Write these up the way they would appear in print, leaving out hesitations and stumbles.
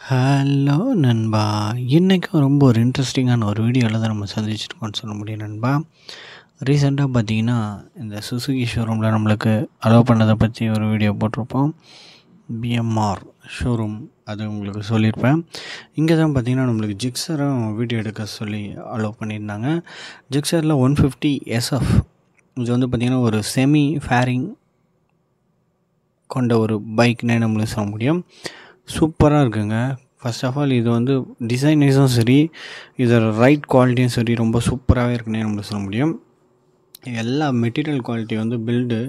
Hello நண்பா! இன்னைக்கும் ரொம்ப ஒரு இன்ட்ரெஸ்டிங்கான ஒரு வீடியோவில் தான் நம்ம சந்திச்சிருக்கோம்னு சொல்ல முடியும் நண்பா. ரீசெண்டாக பார்த்தீங்கன்னா, இந்த சுசுகி ஷோரூமில் நம்மளுக்கு அலோவ் பண்ணதை பற்றி ஒரு வீடியோ போட்டிருப்போம். பிஎம்ஆர் ஷோரூம் அது உங்களுக்கு சொல்லியிருப்பேன். இங்கே தான் பார்த்தீங்கன்னா நம்மளுக்கு ஜிக்ஸரும் வீடியோ எடுக்க சொல்லி அலோவ் பண்ணியிருந்தாங்க. ஜிக்ஸரில் 150 SF இது வந்து பார்த்திங்கன்னா ஒரு செமி ஃபேரிங் கொண்ட ஒரு பைக்னே நம்மளுக்கு சொல்ல முடியும். சூப்பராக இருக்குங்க. ஃபர்ஸ்ட் ஆஃப் ஆல் இது வந்து டிசைனைஸும் சரி, இதோட ரைட் குவாலிட்டியும் சரி ரொம்ப சூப்பராகவே இருக்குன்னே நம்மளுக்கு சொல்ல முடியும். எல்லா மெட்டீரியல் குவாலிட்டி வந்து பில்டு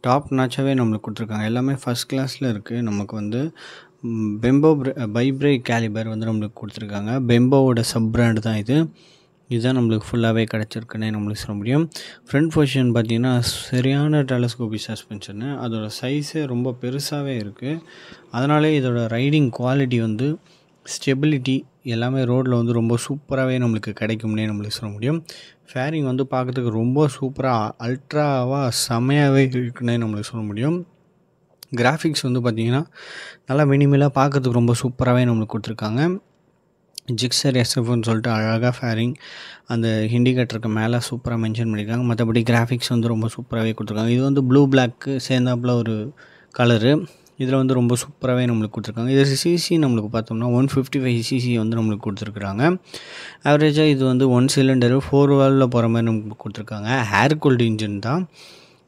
டாப் நாச்சாகவே நம்மளுக்கு கொடுத்துருக்காங்க. எல்லாமே ஃபஸ்ட் கிளாஸில் இருக்குது. நமக்கு வந்து பெம்போ பைப்ரேக் கேலிபர் வந்து நம்மளுக்கு கொடுத்துருக்காங்க. பெம்போவோட சப் பிராண்டு தான் இது. இதுதான் நம்மளுக்கு ஃபுல்லாகவே கிடச்சிருக்குன்னே நம்மளுக்கு சொல்ல முடியும். ஃப்ரண்ட் பொசிஷன் பார்த்திங்கன்னா சரியான டெலஸ்கோபி சஸ்பென்ஷனு. அதோடய சைஸே ரொம்ப பெருசாகவே இருக்குது. அதனாலே இதோட ரைடிங் குவாலிட்டி வந்து ஸ்டெபிலிட்டி எல்லாமே ரோட்டில் வந்து ரொம்ப சூப்பராகவே நம்மளுக்கு கிடைக்கும்னே நம்மளுக்கு சொல்ல முடியும். ஃபேரிங் வந்து பார்க்குறதுக்கு ரொம்ப சூப்பராக அல்ட்ராவாக செமையாகவே இருக்குன்னே நம்மளுக்கு சொல்ல முடியும். கிராஃபிக்ஸ் வந்து பார்த்திங்கன்னா நல்லா மினிமலாக பார்க்குறதுக்கு ரொம்ப சூப்பராகவே நம்மளுக்கு கொடுத்துருக்காங்க. ஜிக்ஸர் எஸ்எஃப்னு சொல்லிட்டு அழகாக ஃபேரிங் அந்த இண்டிகேட்டருக்கு மேலே சூப்பராக மென்ஷன் பண்ணியிருக்காங்க. மற்றபடி கிராஃபிக்ஸ் வந்து ரொம்ப சூப்பராகவே கொடுத்துருக்காங்க. இது வந்து ப்ளூ பிளாக்கு சேர்ந்தாப்பில் ஒரு கலரு. இதில் வந்து ரொம்ப சூப்பராகவே நம்மளுக்கு கொடுத்துருக்காங்க. இது சிசி நம்மளுக்கு பார்த்தோம்னா 155 சிசி வந்து நம்மளுக்கு கொடுத்துருக்குறாங்க. ஆவரேஜாக இது வந்து 1 சிலிண்டரு 4 வால்வில் போகிற மாதிரி நம்மளுக்கு கொடுத்துருக்காங்க. ஏர் கூல்டு இன்ஜின் தான்.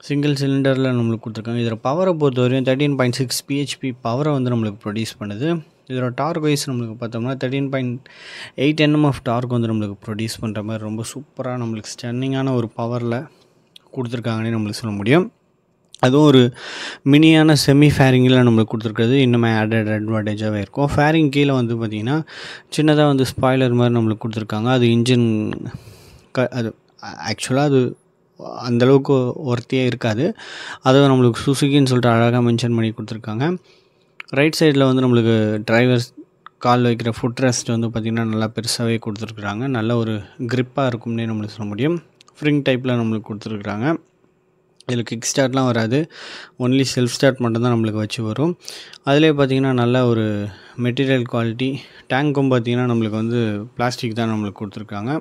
சிங்கிள் சிலிண்டரில் நம்மளுக்கு கொடுத்துருக்காங்க. இதில் பவரை பொறுத்த வரையும் 13.6 PHP பவரை வந்து நம்மளுக்கு ப்ரொடியூஸ் பண்ணுது. இதோட டார்க் வைஸ் நம்மளுக்கு பார்த்தோம்னா 13.8 Nm ஆஃப் டார்க் வந்து நம்மளுக்கு ப்ரொடியூஸ் பண்ணுற மாதிரி ரொம்ப சூப்பராக நம்மளுக்கு ஸ்டன்னிங்கான ஒரு பவரில் கொடுத்துருக்காங்கன்னே நம்மளுக்கு சொல்ல முடியும். அதுவும் ஒரு மினியான செமி ஃபேரிங்கில் நம்மளுக்கு கொடுத்துருக்கிறது இன்னுமே ஆடட் அட்வான்டேஜாகவே இருக்கும். ஃபேரிங் கீழே வந்து பார்த்திங்கன்னா சின்னதாக வந்து ஸ்பாய்லர் மாதிரி நம்மளுக்கு கொடுத்துருக்காங்க. அது இன்ஜின் அது ஆக்சுவலாக அது அந்தளவுக்கு ஒர்த்தியாக இருக்காது. அதுவும் நம்மளுக்கு சுசுகின்னு சொல்லிட்டு அழகாக மென்ஷன் பண்ணி கொடுத்துருக்காங்க. ரைட் சைடில் வந்து நம்மளுக்கு டிரைவர்ஸ் கால் வைக்கிற ஃபுட் ரெஸ்ட் வந்து பார்த்திங்கன்னா நல்லா பெருசாகவே கொடுத்துருக்குறாங்க. நல்ல ஒரு க்ரிப்பாக இருக்கும்னே நம்மளுக்கு சொல்ல முடியும். ஸ்ப்ரிங் டைப்பில் நம்மளுக்கு கொடுத்துருக்குறாங்க. இதில் கிக் ஸ்டார்ட்லாம் வராது. ஒன்லி செல்ஃப் ஸ்டார்ட் மட்டும்தான் நம்மளுக்கு வச்சு வரும். அதிலே பார்த்திங்கன்னா நல்ல ஒரு மெட்டீரியல் குவாலிட்டி. டேங்க்கும் பார்த்திங்கன்னா நம்மளுக்கு வந்து பிளாஸ்டிக் தான் நம்மளுக்கு கொடுத்துருக்காங்க.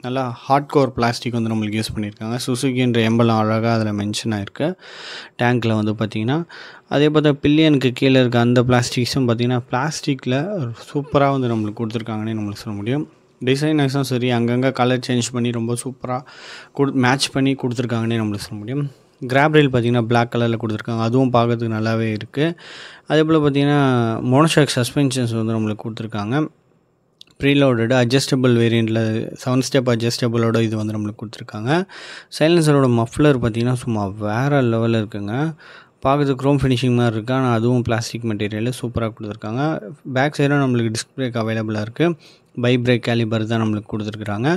நல்லா ஹார்ட் கோர் பிளாஸ்டிக் வந்து நம்மளுக்கு யூஸ் பண்ணியிருக்காங்க. சுசுகின்ற எம்பலம் அழகாக அதில் மென்ஷன் ஆகிருக்கு டேங்க்கில் வந்து பார்த்திங்கன்னா. அதே பார்த்தா பில்லியனுக்கு கீழே இருக்க அந்த பிளாஸ்டிக்ஸும் பார்த்திங்கன்னா பிளாஸ்டிக்கில் சூப்பராக வந்து நம்மளுக்கு கொடுத்துருக்காங்கன்னே நம்மளுக்கு சொல்ல முடியும். டிசைனர்ஸும் சரி அங்கங்கே கலர் சேஞ்ச் பண்ணி ரொம்ப சூப்பராக மேட்ச் பண்ணி கொடுத்துருக்காங்கன்னே நம்மளுக்கு சொல்ல முடியும். கிராப் ரயில் பார்த்திங்கன்னா பிளாக் கலரில் கொடுத்துருக்காங்க. அதுவும் பார்க்கறதுக்கு நல்லாவே இருக்குது. அதே போல் பார்த்திங்கன்னா மோனோஷாக் சஸ்பென்ஷன்ஸ் வந்து நம்மளுக்கு கொடுத்துருக்காங்க. ப்ரீலோடடு அட்ஜஸ்டபிள் வேரியண்ட்டில் 7 ஸ்டெப் அட்ஜஸ்டபிளோட இது வந்து நம்மளுக்கு கொடுத்துருக்காங்க. சைலன்சரோட மஃப்ளர் பார்த்திங்கன்னா சும்மா வேறு லெவலில் இருக்குங்க. பார்க்குறதுக்கு க்ரோம் ஃபினிஷிங் மாதிரி இருக்குது. ஆனால் அதுவும் பிளாஸ்டிக் மெட்டீரியல் சூப்பராக கொடுத்துருக்காங்க. பேக் சைடும் நம்மளுக்கு டிஸ்க் பிரேக் அவைலபிளாக இருக்குது. பைப்ரேக் கேலிபர் தான் நம்மளுக்கு கொடுத்துருக்குறாங்க.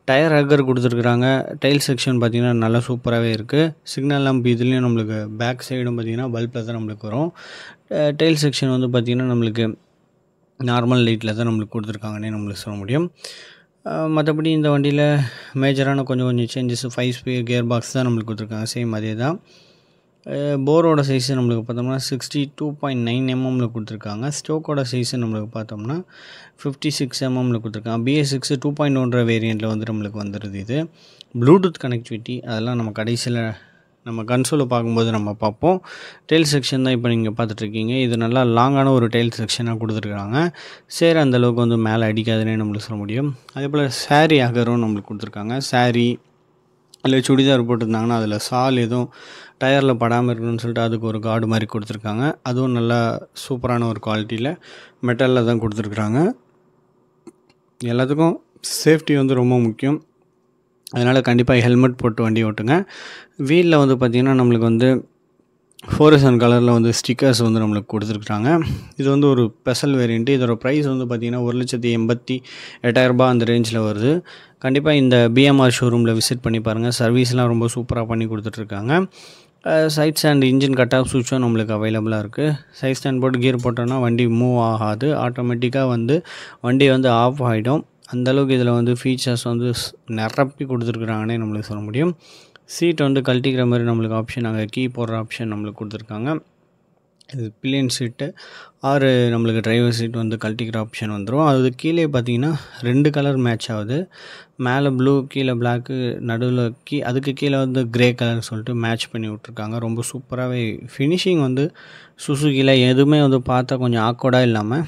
டயர் ஹக்கர் கொடுத்துருக்குறாங்க. டைல் செக்ஷன் பார்த்திங்கன்னா நல்லா சூப்பராகவே இருக்குது. சிக்னல் லேம்ப் இதுலேயும் நம்மளுக்கு பேக் சைடும் பார்த்திங்கன்னா பல்பில் தான் நம்மளுக்கு வரும். டைல் செக்ஷன் வந்து பார்த்திங்கன்னா நம்மளுக்கு நார்மல் லைட்டில் தான் நம்மளுக்கு கொடுத்துருக்காங்கன்னே நம்மளுக்கு சொல்ல முடியும். மற்றபடி இந்த வண்டியில் மேஜரான கொஞ்சம் சேஞ்சஸ் 5 ஸ்பீட் கியர் பாக்ஸ் தான் நம்மளுக்கு கொடுத்துருக்காங்க. சேம் அதே தான். போரோட சைஸு நம்மளுக்கு பார்த்தோம்னா 62.9 mm கொடுத்துருக்காங்க. ஸ்டோக்கோட சைஸு நம்மளுக்கு பார்த்தோம்னா 56 mm கொடுத்துருக்காங்க. BS6 2.1 வேரியண்ட்டில் வந்து நம்மளுக்கு வந்துடுது. இது ப்ளூடூத் கனெக்டிவிட்டி அதெல்லாம் நம்ம கடைசியில் நம்ம கன்சோலில் பார்க்கும்போது நம்ம பார்ப்போம். டெயில் செக்ஷன் தான் இப்போ நீங்கள் பார்த்துட்ருக்கீங்க. இது நல்லா லாங்கான ஒரு டெயில் செக்ஷனாக கொடுத்துருக்காங்க. சேர் அந்தளவுக்கு வந்து மேலே அடிக்காதுன்னே நம்மளுக்கு சொல்ல முடியும். அதே போல் சாரீ அகரும் நம்மளுக்கு கொடுத்துருக்காங்க. சாரீ இல்லை சுடிதார் போட்டிருந்தாங்கன்னா அதில் சால் எதுவும் டயரில் படாமல் இருக்கணும்னு சொல்லிட்டு அதுக்கு ஒரு கார்டு மாதிரி கொடுத்துருக்காங்க. அதுவும் நல்லா சூப்பரான ஒரு குவாலிட்டியில் மெட்டலில் தான் கொடுத்துருக்குறாங்க. எல்லாத்துக்கும் சேஃப்டி வந்து ரொம்ப முக்கியம். அதனால் கண்டிப்பாக ஹெல்மெட் போட்டு வண்டி ஓட்டுங்க. வீலில் வந்து பார்த்திங்கன்னா நம்மளுக்கு வந்து ஃப்ளோரசன்ட் கலரில் வந்து ஸ்டிக்கர்ஸ் வந்து நம்மளுக்கு கொடுத்துருக்குறாங்க. இது வந்து ஒரு ஸ்பெஷல் வேரியண்ட்டு. இதோட ப்ரைஸ் வந்து பார்த்திங்கன்னா 1,88,000 அந்த ரேஞ்சில் வருது. கண்டிப்பாக இந்த பிஎம்ஆர் ஷோரூமில் விசிட் பண்ணி பாருங்கள். சர்வீஸ்லாம் ரொம்ப சூப்பராக பண்ணி கொடுத்துட்ருக்காங்க. Side stand engine cut off சுவிட்சும் நம்மளுக்கு அவைலபிளாக இருக்குது. சைட் ஸ்டாண்ட் போட்டு கியர் போட்டோன்னா வண்டி மூவ் ஆகாது. ஆட்டோமேட்டிக்காக வந்து வண்டி வந்து ஆஃப் ஆகிடும். அந்தளவுக்கு இதில் வந்து ஃபீச்சர்ஸ் வந்து நிரப்பி கொடுத்துருக்குறாங்கன்னே நம்மளுக்கு சொல்ல முடியும். சீட் வந்து கழட்டிக்கிற மாதிரி நம்மளுக்கு ஆப்ஷன், அங்கே கீ போடுற ஆப்ஷன் நம்மளுக்கு கொடுத்துருக்காங்க. இது பில்லியன் சீட்டு ஆறு நம்மளுக்கு டிரைவர் சீட் வந்து கழட்டிக்கிற ஆப்ஷன் வந்துடும். அது கீழே பார்த்தீங்கன்னா 2 கலர் மேட்ச் ஆகுது. மேலே ப்ளூ, கீழே பிளாக்கு, நடுவில் அதுக்கு கீழே வந்து கிரே கலர் சொல்லிட்டு மேட்ச் பண்ணி விட்ருக்காங்க. ரொம்ப சூப்பராகவே ஃபினிஷிங் வந்து சுசுகியில் எதுவுமே வந்து பார்த்தா கொஞ்சம் ஆக்வர்டாக இல்லாமல்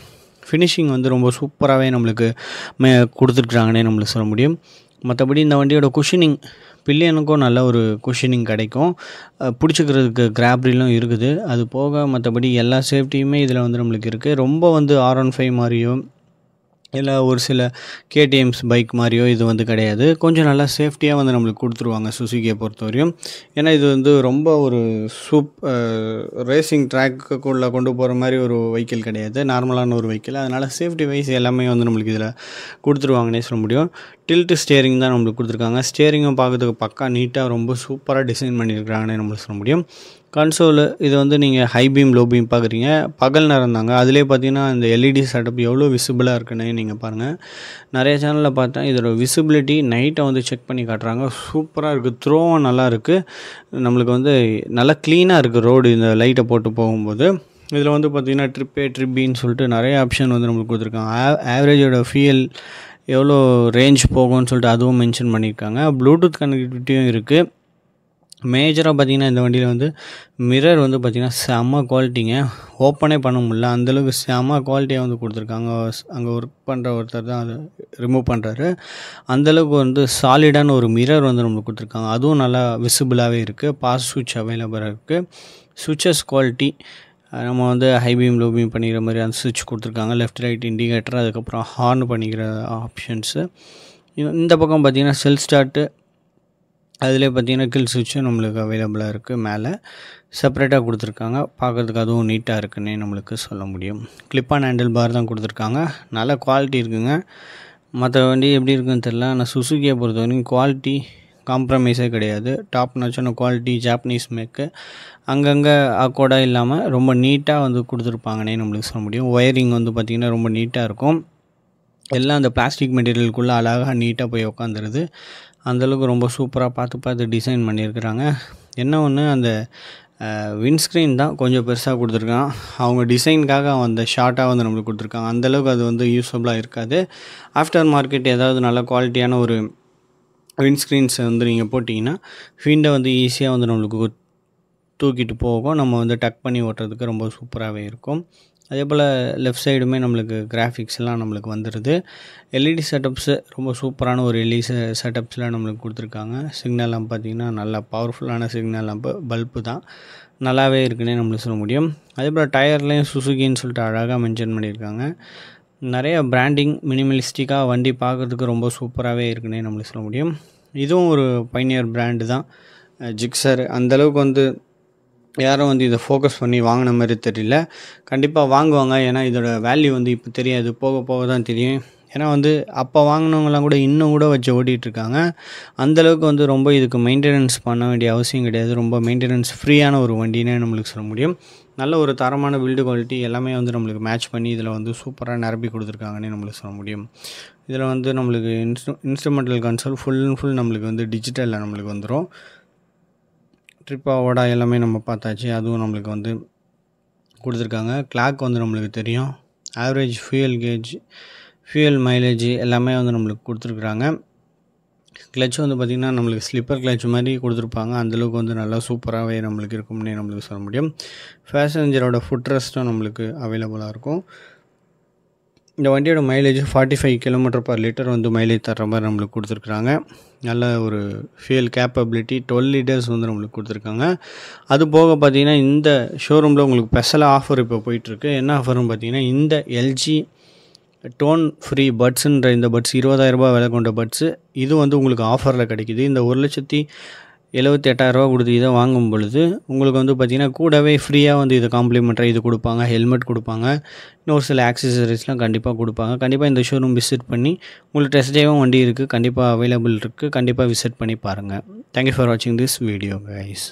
ஃபினிஷிங் வந்து ரொம்ப சூப்பராகவே நம்மளுக்கு கொடுத்துருக்குறாங்கன்னே நம்மளுக்கு சொல்ல முடியும். மற்றபடி இந்த வண்டியோட குஷனிங் பில்லியனுக்கும் நல்ல ஒரு குஷனிங் கிடைக்கும். பிடிச்சிக்கிறதுக்கு கிராப்ரிலும் இருக்குது. அது போக மற்றபடி எல்லா சேஃப்டியுமே இதில் வந்து நம்மளுக்கு இருக்குது. ரொம்ப வந்து R15 மாதிரியோ இல்லை ஒரு சில கேடிஎம்ஸ் பைக் மாதிரியோ இது வந்து கிடையாது. கொஞ்சம் நல்லா சேஃப்டியாக வந்து நம்மளுக்கு கொடுத்துருவாங்க சுசுகியை பொறுத்தவரையும். ஏன்னா இது வந்து ரொம்ப ஒரு ரேசிங் ட்ராக்குக்குள்ளே கொண்டு போகிற மாதிரி ஒரு வெஹிக்கிள் கிடையாது, நார்மலான ஒரு வெஹிக்கிள். அதனால் சேஃப்டி வைஸ் எல்லாமே வந்து நம்மளுக்கு இதில் கொடுத்துருவாங்கன்னே சொல்ல முடியும். டில்ட்டு ஸ்டியரிங் தான் நம்மளுக்கு கொடுத்துருக்காங்க. ஸ்டியரிங்கும் பார்க்கறதுக்கு பக்கா நீட்டாக ரொம்ப சூப்பராக டிசைன் பண்ணியிருக்கிறாங்கன்னே நம்மளுக்கு சொல்ல முடியும். கன்சோலு இது வந்து நீங்கள் ஹை பீம் லோ பீம் பார்க்குறீங்க, பகல் நேரம் தாங்க. அதிலே பார்த்தீங்கன்னா இந்த எல்இடி செட்டப் எவ்வளோ விசிபிளாக இருக்குன்னு நீங்கள் பாருங்கள். நிறைய சேனலில் பார்த்தேன் இதோட விசிபிலிட்டி நைட்டை வந்து செக் பண்ணி காட்டுறாங்க. சூப்பராக இருக்குது. த்ரோவும் நல்லா இருக்குது. நம்மளுக்கு வந்து நல்லா க்ளீனாக இருக்குது ரோடு இந்த லைட்டை போட்டு போகும்போது. இதில் வந்து பார்த்திங்கன்னா ட்ரிப் A ட்ரிப் Bன்னு சொல்லிட்டு நிறைய ஆப்ஷன் வந்து நம்மளுக்கு கொடுத்துருக்காங்க. ஆவரேஜோட ஃபியூயல் எவ்வளோ ரேஞ்ச் போகும்னு சொல்லிட்டு அதுவும் மென்ஷன் பண்ணியிருக்காங்க. ப்ளூடூத் கனெக்டிவிட்டியும் இருக்குது. மேஜராக பார்த்திங்கன்னா இந்த வண்டியில் வந்து மிரர் வந்து பார்த்திங்கன்னா செம்ம குவாலிட்டிங்க. ஓப்பனே பண்ண முடியல, அந்தளவுக்கு செம்ம குவாலிட்டியாக வந்து கொடுத்துருக்காங்க. அங்கே ஒர்க் பண்ணுற ஒருத்தர் தான் அதை ரிமூவ் பண்ணுறாரு. அந்தளவுக்கு வந்து சாலிடான ஒரு மிரர் வந்து நம்மளுக்கு கொடுத்துருக்காங்க. அதுவும் நல்லா விசிபிளாகவே இருக்குது. பாஸ் சுவிட்ச் அவைலபிளாக இருக்குது. சுவிட்சஸ் குவாலிட்டி நம்ம வந்து ஹை பீம் லோ பீம் பண்ணிக்கிற மாதிரி அந்த சுவிட்ச் கொடுத்துருக்காங்க. லெஃப்ட் ரைட் இண்டிகேட்டர், அதுக்கப்புறம் ஹார்ன் பண்ணிக்கிற ஆப்ஷன்ஸு. இந்த பக்கம் பார்த்திங்கன்னா செல்ஃப் ஸ்டார்ட்டு, அதிலே பார்த்திங்கன்னா கில் சுவிட்சும் நம்மளுக்கு அவைலபிளாக இருக்குது. மேலே செப்பரேட்டாக கொடுத்துருக்காங்க. பார்க்குறதுக்கு அதுவும் நீட்டாக இருக்குன்னே நம்மளுக்கு சொல்ல முடியும். கிளிப்பான் ஹேண்டில் பார் தான் கொடுத்துருக்காங்க. நல்ல குவாலிட்டி இருக்குங்க. மற்ற வண்டி எப்படி இருக்குன்னு தெரியல, ஆனால் சுசுகியை பொறுத்த வரைக்கும் குவாலிட்டி காம்ப்ரமைஸே கிடையாது. டாப் நாச்சான குவாலிட்டி, ஜாப்பனீஸ் மேக்கு, அங்கங்கே ஆக்வர்டாக இல்லாமல் ரொம்ப நீட்டாக வந்து கொடுத்துருப்பாங்கன்னே நம்மளுக்கு சொல்ல முடியும். ஒயரிங் வந்து பார்த்திங்கன்னா ரொம்ப நீட்டாக இருக்கும். எல்லாம் அந்த பிளாஸ்டிக் மெட்டீரியலுக்குள்ளே அழகாக நீட்டாக போய் உட்காந்துருது. அந்தளவுக்கு ரொம்ப சூப்பராக பார்த்து டிசைன் பண்ணியிருக்கிறாங்க. என்ன ஒன்று, அந்த விண்ட்ஸ்க்ரீன் தான் கொஞ்சம் பெருசாக கொடுத்துருக்கான். அவங்க டிசைனுக்காக அந்த ஷார்ட்டாக வந்து நம்மளுக்கு கொடுத்துருக்காங்க. அந்தளவுக்கு அது வந்து யூஸ்ஃபுல்லாக இருக்காது. ஆஃப்டர் மார்க்கெட் ஏதாவது நல்ல குவாலிட்டியான ஒரு விண்ட்ஸ்க்ரீன்ஸை வந்து நீங்கள் போட்டிங்கன்னா விண்டை வந்து ஈஸியாக வந்து நம்மளுக்கு தூக்கிட்டு போகும். நம்ம வந்து டக் பண்ணி ஓட்டுறதுக்கு ரொம்ப சூப்பராகவே இருக்கும். அதே போல் லெஃப்ட் சைடுமே நம்மளுக்கு கிராஃபிக்ஸ்லாம் நம்மளுக்கு வந்துடுது. எல்இடி செட்டப்ஸு ரொம்ப சூப்பரான ஒரு எல்இடி செட்டப்ஸ்லாம் நம்மளுக்கு கொடுத்துருக்காங்க. சிக்னல் லேம்ப் பார்த்திங்கன்னா நல்லா பவர்ஃபுல்லான சிக்னல் லேம்ப்பு, பல்பு தான் நல்லாவே இருக்குன்னே நம்மளுக்கு சொல்ல முடியும். அதே போல் டயர்லேயும் சுசுகின்னு சொல்லிட்டு அழகாக மென்ஷன் பண்ணியிருக்காங்க. நிறைய பிராண்டிங், மினிமலிஸ்டிக்காக வண்டி பார்க்குறதுக்கு ரொம்ப சூப்பராகவே இருக்குன்னே நம்மளுக்கு சொல்ல முடியும். இதுவும் ஒரு பைனியர் பிராண்டு தான். ஜிக்ஸர் அந்தளவுக்கு வந்து யாரும் வந்து இதை ஃபோக்கஸ் பண்ணி வாங்கின மாதிரி தெரியல. கண்டிப்பாக வாங்குவாங்க. ஏன்னா இதோட வேல்யூ வந்து இப்போ தெரியாது, போக போக தான் தெரியும். ஏன்னா வந்து அப்போ வாங்கினவங்களாம் கூட இன்னும் கூட வச்சு ஓட்டிகிட்ருக்காங்க. அந்தளவுக்கு வந்து ரொம்ப இதுக்கு மெயின்டெனன்ஸ் பண்ண வேண்டிய அவசியம் கிடையாது. ரொம்ப மெயின்டெனன்ஸ் ஃப்ரீயான ஒரு வண்டினே நம்மளுக்கு சொல்ல முடியும். நல்ல ஒரு தரமான பில்டு குவாலிட்டி எல்லாமே வந்து நம்மளுக்கு மேட்ச் பண்ணி இதில் வந்து சூப்பராக நிரப்பி கொடுத்துருக்காங்கன்னே நம்மளுக்கு சொல்ல முடியும். இதில் வந்து நம்மளுக்கு instrumental console full and full நம்மளுக்கு வந்து டிஜிட்டலில் நம்மளுக்கு வந்துடும். ட்ரிப்பாவோட எல்லாமே நம்ம பார்த்தாச்சு, அதுவும் நம்மளுக்கு வந்து கொடுத்துருக்காங்க. கிளாக் வந்து நம்மளுக்கு தெரியும். Average fuel gauge, fuel mileage எல்லாமே வந்து நம்மளுக்கு கொடுத்துருக்குறாங்க. கிளச் வந்து பார்த்திங்கன்னா நம்மளுக்கு ஸ்லிப்பர் கிளச் மாதிரி கொடுத்துருப்பாங்க. அந்தளவுக்கு வந்து நல்லா சூப்பராகவே நம்மளுக்கு இருக்கும்னே நம்மளுக்கு சொல்ல முடியும். பேசஞ்சரோட ஃபுட் ரெஸ்ட்டும் நம்மளுக்கு அவைலபிளாக இருக்கும். இந்த வண்டியோட மைலேஜ் 45 km/லிட்டர் வந்து மைலேஜ் தர்ற மாதிரி நம்மளுக்கு கொடுத்துருக்குறாங்க. நல்ல ஒரு ஃபியூயல் கேப்பபிலிட்டி 12 லிட்டர்ஸ் வந்து நம்மளுக்கு கொடுத்துருக்காங்க. அது போக பார்த்திங்கன்னா இந்த ஷோரூமில் உங்களுக்கு ஸ்பெஷலாக ஆஃபர் இப்போ போயிட்டுருக்கு. என்ன ஆஃபர்னு பார்த்திங்கன்னா, இந்த எல்ஜி டோன் ஃப்ரீ பட்ஸுன்ற இந்த பட்ஸ் 20,000 ரூபா விலை கொண்ட பட்ஸு இது வந்து உங்களுக்கு ஆஃபரில் கிடைக்கிது. இந்த 1,78,000 கொடுத்து இதை வாங்கும் பொழுது உங்களுக்கு வந்து பார்த்திங்கன்னா கூடவே ஃப்ரீயாக வந்து இதை காம்ப்ளிமெண்ட்ரி இது கொடுப்பாங்க, ஹெல்மெட் கொடுப்பாங்க, இன்னொரு சில ஆக்சசரிஸ்லாம் கண்டிப்பாக கொடுப்பாங்க. கண்டிப்பாக இந்த ஷோரூம் விசிட் பண்ணி, உங்களுக்கு டெஸ்ட் ட்ரைவும் வண்டி இருக்குது, கண்டிப்பாக அவைலபிள் இருக்குது, கண்டிப்பாக விசிட் பண்ணி பாருங்கள். தேங்க்யூ ஃபார் வாட்சிங் திஸ் வீடியோ கைஸ்.